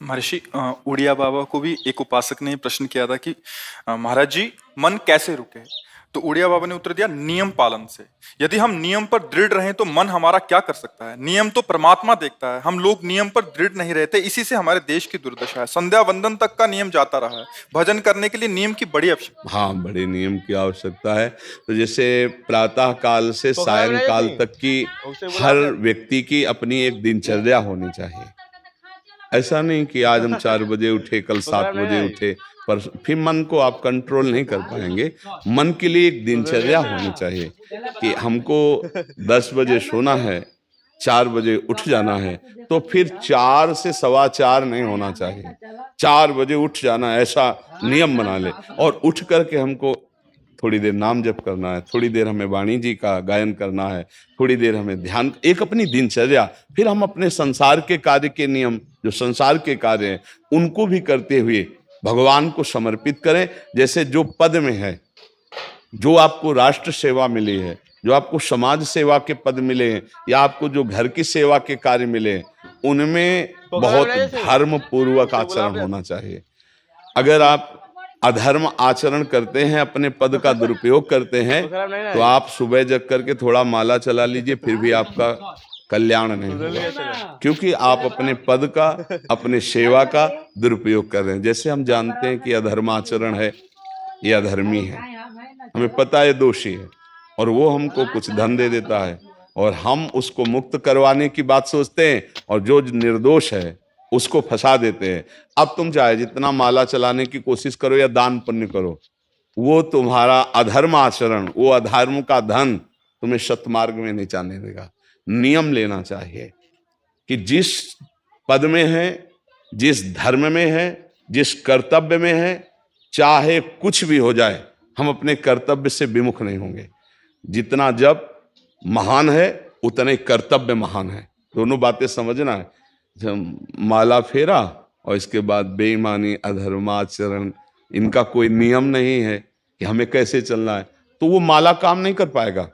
महर्षि उड़िया बाबा को भी एक उपासक ने प्रश्न किया था कि महाराज जी मन कैसे रुके। तो उड़िया बाबा ने उत्तर दिया, नियम पालन से। यदि हम नियम पर दृढ़ रहें तो मन हमारा क्या कर सकता है। नियम तो परमात्मा देखता है, हम लोग नियम पर दृढ़ नहीं रहते, इसी से हमारे देश की दुर्दशा है। संध्या वंदन तक का नियम जाता रहा है, भजन करने के लिए नियम की बड़ी आवश्यकता। हाँ, बड़े नियम की आवश्यकता है। तो जैसे प्रातः काल से सायंकाल तक की हर व्यक्ति की अपनी एक दिनचर्या होनी चाहिए। ऐसा नहीं कि आज हम 4 बजे उठे, कल 7 बजे उठे, पर फिर मन को आप कंट्रोल नहीं कर पाएंगे। मन के लिए एक दिनचर्या होनी चाहिए कि हमको 10 बजे सोना है, 4 बजे उठ जाना है, तो फिर 4 से 4:15 नहीं होना चाहिए, 4 बजे उठ जाना, ऐसा नियम बना ले। और उठ करके हमको थोड़ी देर नाम जप करना है, थोड़ी देर हमें वाणी जी का गायन करना है, थोड़ी देर हमें ध्यान, एक अपनी दिनचर्या। फिर हम अपने संसार के कार्य के नियम, जो संसार के कार्य हैं, उनको भी करते हुए भगवान को समर्पित करें। जैसे जो पद में है, जो आपको राष्ट्र सेवा मिली है, जो आपको समाज सेवा के पद मिले हैं, या आपको जो घर की सेवा के कार्य मिले हैं, उनमें बहुत धर्म पूर्वक आचरण होना चाहिए। अगर आप अधर्म आचरण करते हैं, अपने पद का दुरुपयोग करते हैं, तो आप सुबह जग करके थोड़ा माला चला लीजिए, फिर भी आपका कल्याण नहीं होगा, क्योंकि आप अपने पद का, अपने सेवा का दुरुपयोग कर रहे हैं। जैसे हम जानते हैं कि अधर्म आचरण है, ये अधर्मी है, हमें पता है दोषी है, और वो हमको कुछ धन दे देता है, और हम उसको मुक्त करवाने की बात सोचते हैं, और जो निर्दोष है उसको फंसा देते हैं। अब तुम चाहे जितना माला चलाने की कोशिश करो या दान पुण्य करो, वो तुम्हारा अधर्म आचरण, वो अधर्म का धन तुम्हें सतमार्ग में नहीं जाने देगा। नियम लेना चाहिए कि जिस पद में है, जिस धर्म में है, जिस कर्तव्य में है, चाहे कुछ भी हो जाए, हम अपने कर्तव्य से विमुख नहीं होंगे। जितना जप महान है, उतने कर्तव्य महान है। दोनों बातें समझना है। जब माला फेरा और इसके बाद बेईमानी, अधर्माचरण, इनका कोई नियम नहीं है कि हमें कैसे चलना है, तो वो माला काम नहीं कर पाएगा,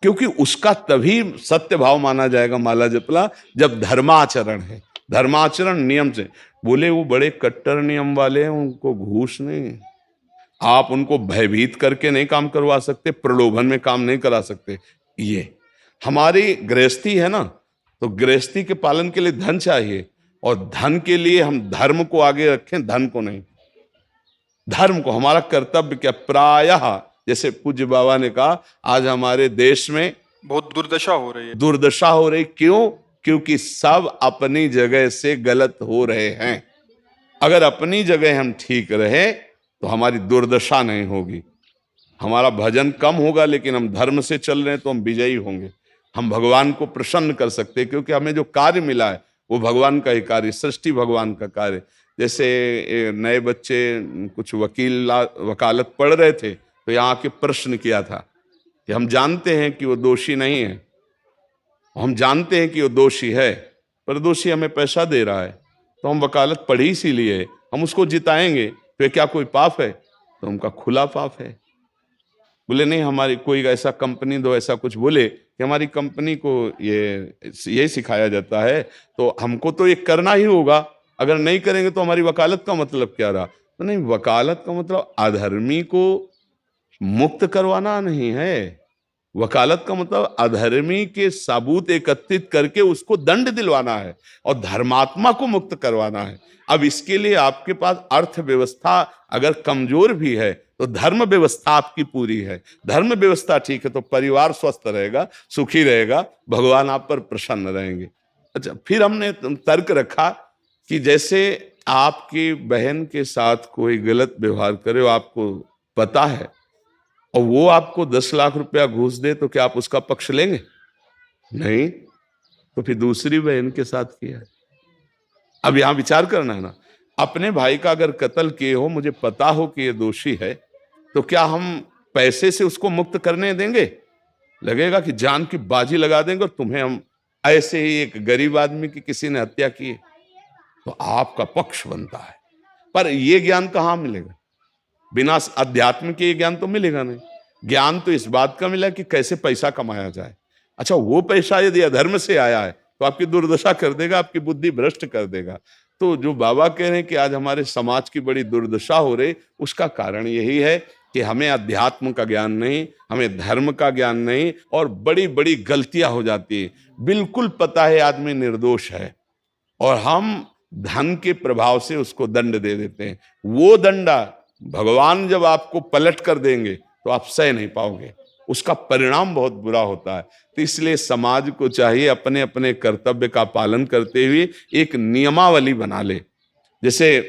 क्योंकि उसका तभी सत्य भाव माना जाएगा माला जपला जब धर्माचरण है। धर्माचरण नियम से। बोले वो बड़े कट्टर नियम वाले हैं, उनको घूस नहीं, आप उनको भयभीत करके नहीं काम करवा सकते, प्रलोभन में काम नहीं करा सकते। ये हमारी गृहस्थी है ना, तो गृहस्थी के पालन के लिए धन चाहिए, और धन के लिए हम धर्म को आगे रखें, धन को नहीं। धर्म को, हमारा कर्तव्य क्या, प्रायः जैसे पूज्य बाबा ने कहा, आज हमारे देश में बहुत दुर्दशा हो रही है। दुर्दशा हो रही, क्यों? क्योंकि सब अपनी जगह से गलत हो रहे हैं। अगर अपनी जगह हम ठीक रहे तो हमारी दुर्दशा नहीं होगी, हमारा भजन कम होगा, लेकिन हम धर्म से चल रहे हैं तो हम विजयी होंगे। हम भगवान को प्रसन्न कर सकते हैं, क्योंकि हमें जो कार्य मिला है वो भगवान का ही कार्य, सृष्टि भगवान का कार्य। जैसे नए बच्चे कुछ वकालत पढ़ रहे थे, तो यहाँ के प्रश्न किया था कि हम जानते हैं कि वो दोषी नहीं है, हम जानते हैं कि वो दोषी है, पर दोषी हमें पैसा दे रहा है, तो हम वकालत पढ़ी इसीलिए, हम उसको जिताएंगे, तो क्या कोई पाप है? तो उनका खुला पाप है। बोले नहीं, हमारी कोई ऐसा कंपनी दो, ऐसा कुछ बोले कि हमारी कंपनी को ये सिखाया जाता है, तो हमको तो ये करना ही होगा, अगर नहीं करेंगे तो हमारी वकालत का मतलब क्या रहा? तो नहीं, वकालत का मतलब अधर्मी को मुक्त करवाना नहीं है। वकालत का मतलब अधर्मी के सबूत एकत्रित करके उसको दंड दिलवाना है, और धर्मात्मा को मुक्त करवाना है। अब इसके लिए आपके पास अर्थव्यवस्था अगर कमजोर भी है, तो धर्म व्यवस्था आपकी पूरी है। धर्म व्यवस्था ठीक है तो परिवार स्वस्थ रहेगा, सुखी रहेगा, भगवान आप पर प्रसन्न रहेंगे। अच्छा, फिर हमने तर्क रखा कि जैसे आपकी बहन के साथ कोई गलत व्यवहार करे, आपको पता है, और वो आपको 10 लाख रुपया घूस दे, तो क्या आप उसका पक्ष लेंगे? नहीं। तो फिर दूसरी बहन के साथ किया है। अब यहां विचार करना है ना, अपने भाई का अगर कत्ल किए हो, मुझे पता हो कि ये दोषी है, तो क्या हम पैसे से उसको मुक्त करने देंगे? लगेगा कि जान की बाजी लगा देंगे, और तुम्हें हम ऐसे ही एक गरीब आदमी की किसी ने हत्या की है, तो आपका पक्ष बनता है। पर यह ज्ञान कहां मिलेगा? बिना अध्यात्म के ज्ञान तो मिलेगा नहीं। ज्ञान तो इस बात का मिला कि कैसे पैसा कमाया जाए। अच्छा, वो पैसा यदि अधर्म से आया है तो आपकी दुर्दशा कर देगा, आपकी बुद्धि भ्रष्ट कर देगा। तो जो बाबा कह रहे हैं कि आज हमारे समाज की बड़ी दुर्दशा हो रही, उसका कारण यही है कि हमें अध्यात्म का ज्ञान नहीं, हमें धर्म का ज्ञान नहीं, और बड़ी बड़ी गलतियां हो जाती है। बिल्कुल पता है आदमी निर्दोष है और हम धन के प्रभाव से उसको दंड दे देते हैं। वो दंडा भगवान जब आपको पलट कर देंगे तो आप सह नहीं पाओगे, उसका परिणाम बहुत बुरा होता है। तो इसलिए समाज को चाहिए अपने अपने कर्तव्य का पालन करते हुए एक नियमावली बना ले। जैसे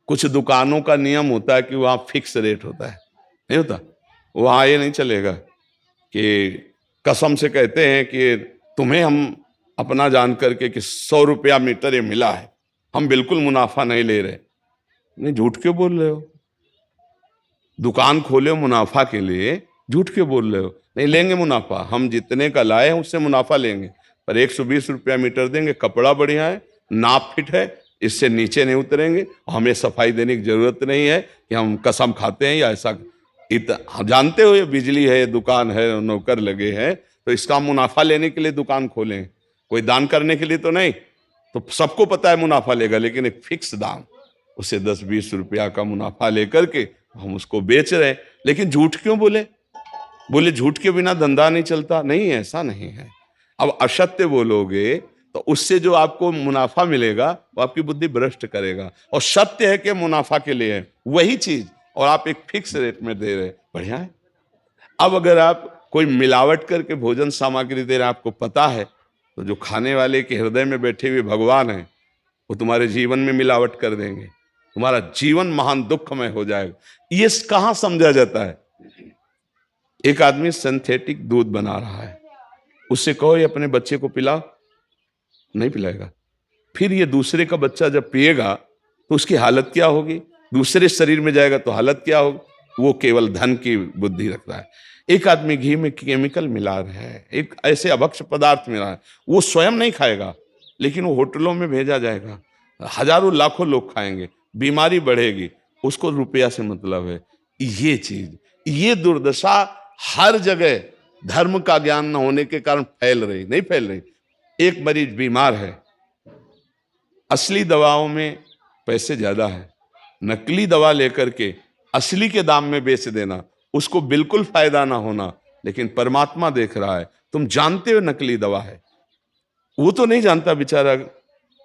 कुछ दुकानों का नियम होता है कि वहां फिक्स रेट होता है, नहीं होता? वहां ये नहीं चलेगा कि कसम से कहते हैं कि तुम्हें हम अपना जान करके कि 100 रुपया मीटर ये मिला है, हम बिल्कुल मुनाफा नहीं ले रहे। नहीं, झूठ क्यों बोल रहे हो? दुकान खोले हो मुनाफा के लिए, झूठ क्यों बोल रहे हो? नहीं लेंगे मुनाफा, हम जितने का लाए हैं उससे मुनाफा लेंगे, पर 120 रुपया मीटर देंगे, कपड़ा बढ़िया है, नाप फिट है, इससे नीचे नहीं उतरेंगे, हमें सफाई देने की जरूरत नहीं है कि हम कसम खाते हैं या ऐसा। जानते हो ये बिजली है, दुकान है, नौकर लगे हैं, तो इसका मुनाफा लेने के लिए दुकान खोलें, कोई दान करने के लिए तो नहीं। तो सबको पता है मुनाफा लेगा, लेकिन एक फिक्स दाम, उसे 10-20 रुपया का मुनाफा लेकर के हम उसको बेच रहे हैं। लेकिन झूठ क्यों बोले? बोले झूठ के बिना धंधा नहीं चलता। नहीं, ऐसा नहीं है। अब असत्य बोलोगे तो उससे जो आपको मुनाफा मिलेगा वो आपकी बुद्धि भ्रष्ट करेगा, और सत्य है कि मुनाफा के लिए है वही चीज, और आप एक फिक्स रेट में दे रहे, बढ़िया है। अब अगर आप कोई मिलावट करके भोजन सामग्री दे रहे, आपको पता है, तो जो खाने वाले के हृदय में बैठे हुए भगवान हैं वो तुम्हारे जीवन में मिलावट कर देंगे, तुम्हारा जीवन महान दुखमय हो जाएगा। ये कहां समझा जाता है? एक आदमी सिंथेटिक दूध बना रहा है, उससे कहो ये अपने बच्चे को पिला, नहीं पिलाएगा। फिर ये दूसरे का बच्चा जब पिएगा तो उसकी हालत क्या होगी? दूसरे शरीर में जाएगा तो हालत क्या होगी? वो केवल धन की बुद्धि रखता है। एक आदमी घी में केमिकल मिला रहा है, एक ऐसे अभक्ष्य पदार्थ मिला है, वो स्वयं नहीं खाएगा, लेकिन वो होटलों में भेजा जाएगा, हजारों लाखों लोग खाएंगे, बीमारी बढ़ेगी, उसको रुपया से मतलब है। ये चीज, ये दुर्दशा हर जगह धर्म का ज्ञान न होने के कारण फैल रही, नहीं फैल रही। एक मरीज बीमार है, असली दवाओं में पैसे ज्यादा है, नकली दवा लेकर के असली के दाम में बेच देना, उसको बिल्कुल फायदा ना होना। लेकिन परमात्मा देख रहा है, तुम जानते हो नकली दवा है, वो तो नहीं जानता बेचारा,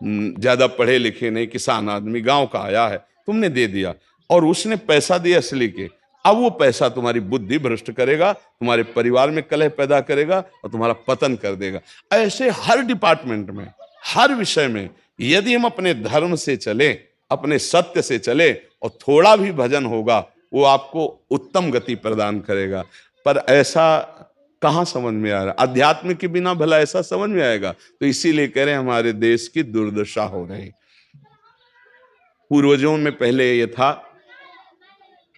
ज्यादा पढ़े लिखे नहीं, किसान आदमी गांव का आया है, तुमने दे दिया और उसने पैसा दिया असली के। अब वो पैसा तुम्हारी बुद्धि भ्रष्ट करेगा, तुम्हारे परिवार में कलह पैदा करेगा और तुम्हारा पतन कर देगा। ऐसे हर डिपार्टमेंट में, हर विषय में यदि हम अपने धर्म से चले, अपने सत्य से चले और थोड़ा भी भजन होगा, वो आपको उत्तम गति प्रदान करेगा। पर ऐसा कहां समझ में आ रहा? अध्यात्म के बिना भला ऐसा समझ में आएगा? तो इसीलिए कह रहे हैं हमारे देश की दुर्दशा हो रही। पूर्वजों में पहले ये था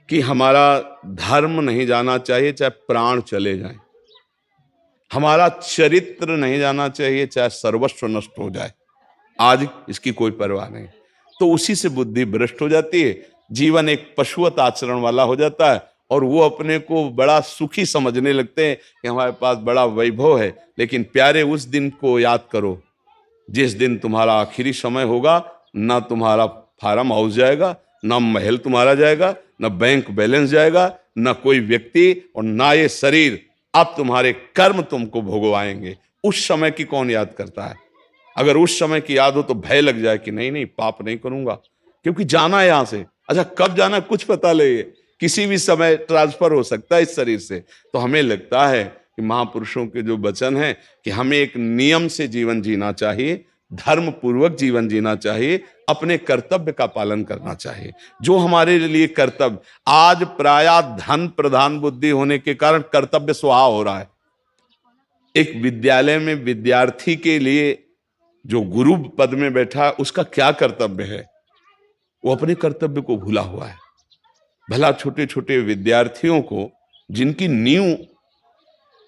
कि हमारा धर्म नहीं जाना चाहिए चाहे प्राण चले जाएं, हमारा चरित्र नहीं जाना चाहिए चाहे सर्वस्व नष्ट हो जाए। आज इसकी कोई परवाह नहीं, तो उसी से बुद्धि भ्रष्ट हो जाती है, जीवन एक पशुवत आचरण वाला हो जाता है, और वो अपने को बड़ा सुखी समझने लगते हैं कि हमारे पास बड़ा वैभव है। लेकिन प्यारे, उस दिन को याद करो जिस दिन तुम्हारा आखिरी समय होगा, ना तुम्हारा फार्म हाउस जाएगा, ना महल तुम्हारा जाएगा, ना बैंक बैलेंस जाएगा, ना कोई व्यक्ति, और ना ये शरीर। अब तुम्हारे कर्म तुमको भोगवाएंगे। उस समय की कौन याद करता है? अगर उस समय की याद हो तो भय लग जाए कि नहीं नहीं, पाप नहीं करूंगा, क्योंकि जाना है यहां से। अच्छा, कब जाना कुछ पता नहीं, किसी भी समय ट्रांसफर हो सकता है इस शरीर से। तो हमें लगता है कि महापुरुषों के जो वचन हैं कि हमें एक नियम से जीवन जीना चाहिए, धर्म पूर्वक जीवन जीना चाहिए, अपने कर्तव्य का पालन करना चाहिए। जो हमारे लिए कर्तव्य, आज प्रायः धन प्रधान बुद्धि होने के कारण कर्तव्य स्वाहा हो रहा है। एक विद्यालय में विद्यार्थी के लिए जो गुरु पद में बैठा, उसका क्या कर्तव्य है? वो अपने कर्तव्य को भूला हुआ है। भला छोटे छोटे विद्यार्थियों को, जिनकी नींव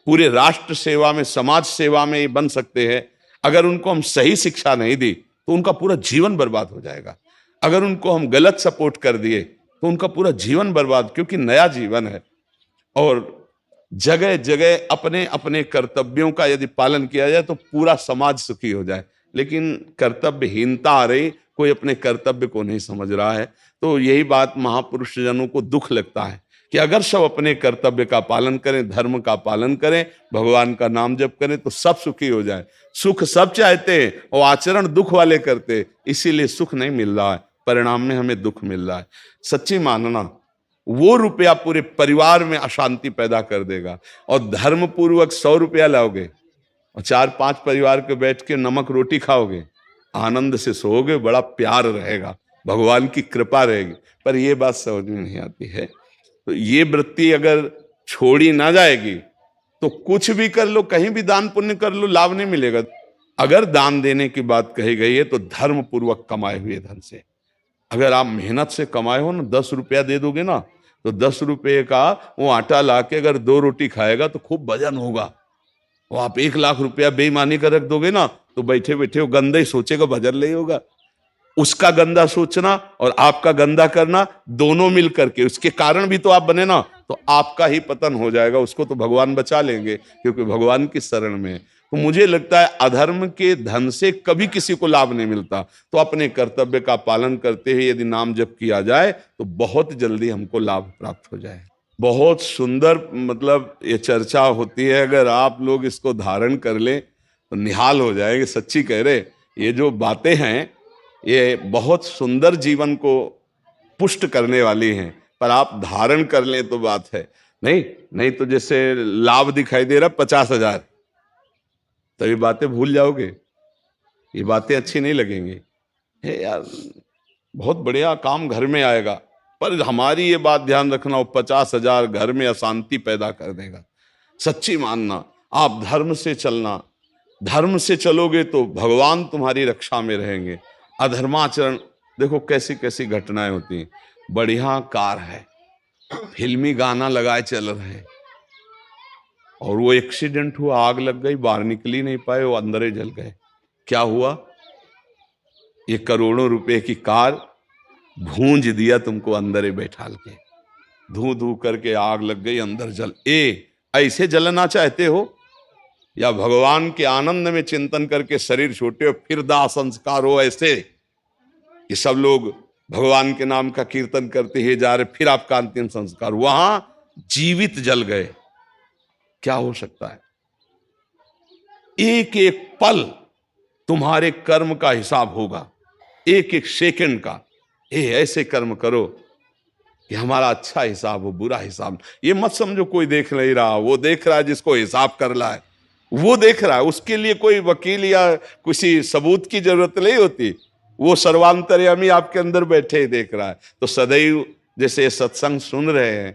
पूरे राष्ट्र सेवा में, समाज सेवा में ये बन सकते हैं, अगर उनको हम सही शिक्षा नहीं दी तो उनका पूरा जीवन बर्बाद हो जाएगा। अगर उनको हम गलत सपोर्ट कर दिए तो उनका पूरा जीवन बर्बाद, क्योंकि नया जीवन है। और जगह जगह अपने अपने कर्तव्यों का यदि पालन किया जाए तो पूरा समाज सुखी हो जाए। लेकिन कर्तव्यहीनता आ रही, कोई अपने कर्तव्य को नहीं समझ रहा है। तो यही बात महापुरुष जनों को दुख लगता है कि अगर सब अपने कर्तव्य का पालन करें, धर्म का पालन करें, भगवान का नाम जप करें तो सब सुखी हो जाए। सुख सब चाहते हैं और आचरण दुख वाले करते हैं, इसीलिए सुख नहीं मिल रहा है, परिणाम में हमें दुख मिल रहा है। सच्ची मानना, वो रुपया पूरे परिवार में अशांति पैदा कर देगा। और धर्म पूर्वक 100 रुपया लाओगे और 4-5 परिवार के बैठ के नमक रोटी खाओगे, आनंद से सोओगे, बड़ा प्यार रहेगा, भगवान की कृपा रहेगी। पर ये बात समझ में नहीं आती है। तो ये वृत्ति अगर छोड़ी ना जाएगी तो कुछ भी कर लो, कहीं भी दान पुण्य कर लो, लाभ नहीं मिलेगा। अगर दान देने की बात कही गई है तो धर्म पूर्वक कमाए हुए धन से। अगर आप मेहनत से कमाए हो ना, 10 रुपया दे दोगे ना, तो 10 रुपये का वो आटा लाके अगर 2 रोटी खाएगा तो खूब वजन होगा। वो आप 1 लाख रुपया बेईमानी कर रख दोगे ना, तो बैठे बैठे वो गंदा ही सोचेगा, भजन नहीं होगा। उसका गंदा सोचना और आपका गंदा करना दोनों मिल करके, उसके कारण भी तो आप बने ना, तो आपका ही पतन हो जाएगा। उसको तो भगवान बचा लेंगे क्योंकि भगवान की शरण में। तो मुझे लगता है अधर्म के धन से कभी किसी को लाभ नहीं मिलता। तो अपने कर्तव्य का पालन करते हुए यदि नाम जप किया जाए तो बहुत जल्दी हमको लाभ प्राप्त हो जाए। बहुत सुंदर मतलब ये चर्चा होती है, अगर आप लोग इसको धारण कर लें तो निहाल हो जाएंगे। सच्ची कह रहे, ये जो बातें हैं ये बहुत सुंदर जीवन को पुष्ट करने वाली हैं, पर आप धारण कर लें तो बात है। नहीं तो जैसे लाभ दिखाई दे रहा 50,000, तो ये बातें भूल जाओगे, ये बातें अच्छी नहीं लगेंगी। हे यार, बहुत बढ़िया काम घर में आएगा, पर हमारी ये बात ध्यान रखना, वो 50,000 घर में अशांति पैदा कर देगा। सच्ची मानना, आप धर्म से चलना, धर्म से चलोगे तो भगवान तुम्हारी रक्षा में रहेंगे। अधर्माचरण, देखो कैसी कैसी घटनाएं होती हैं। बढ़िया कार है, फिल्मी गाना लगाए चल रहे हैं, और वो एक्सीडेंट हुआ, आग लग गई, बाहर निकल ही नहीं पाए, वो अंदर ही जल गए। क्या हुआ? ये करोड़ों रुपए की कार भूंज दिया तुमको अंदर ही बैठाल के, धू धू करके आग लग गई, अंदर जल। ऐसे जलना चाहते हो या भगवान के आनंद में चिंतन करके शरीर छोटे हो फिर दाह संस्कार हो? ऐसे ये सब लोग भगवान के नाम का कीर्तन करते ही जा रहे, फिर आपका अंतिम संस्कार, वहां जीवित जल गए। क्या हो सकता है? एक एक पल तुम्हारे कर्म का हिसाब होगा, एक एक सेकंड का। ऐसे कर्म करो कि हमारा अच्छा हिसाब हो, बुरा हिसाब। ये मत समझो कोई देख नहीं रहा, वो देख रहा है, जिसको हिसाब करना है वो देख रहा है। उसके लिए कोई वकील या किसी सबूत की जरूरत नहीं होती, वो सर्वांतर्यामी आपके अंदर बैठे ही देख रहा है। तो सदैव जैसे सत्संग सुन रहे हैं,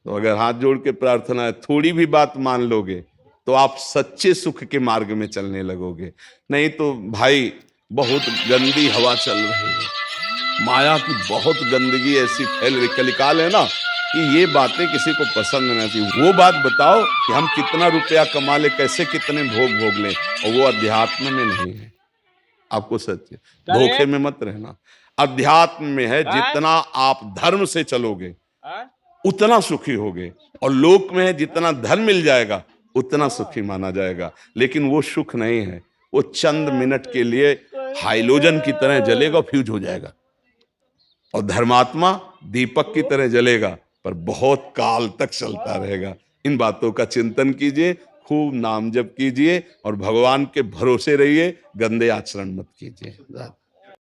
तो अगर हाथ जोड़ के प्रार्थना है, थोड़ी भी बात मान लोगे तो आप सच्चे सुख के मार्ग में चलने लगोगे। नहीं तो भाई बहुत गंदी हवा चल रही है, माया की बहुत गंदगी ऐसी फैल रही, कलिकाल है ना, कि ये बातें किसी को पसंद नहीं आती। वो बात बताओ कि हम कितना रुपया कमा ले, कैसे कितने भोग भोग ले, और वो अध्यात्म में नहीं है। आपको सच धोखे में मत रहना, अध्यात्म में है। जितना आप धर्म से चलोगे उतना सुखी होगे, और लोक में है जितना धन मिल जाएगा उतना सुखी माना जाएगा। लेकिन वो सुख नहीं है, वो चंद मिनट के लिए हाइलोजन की तरह जलेगा, फ्यूज हो जाएगा। और धर्मात्मा दीपक की तरह जलेगा, पर बहुत काल तक चलता रहेगा। इन बातों का चिंतन कीजिए, खूब नाम जप कीजिए और भगवान के भरोसे रहिए, गंदे आचरण मत कीजिए।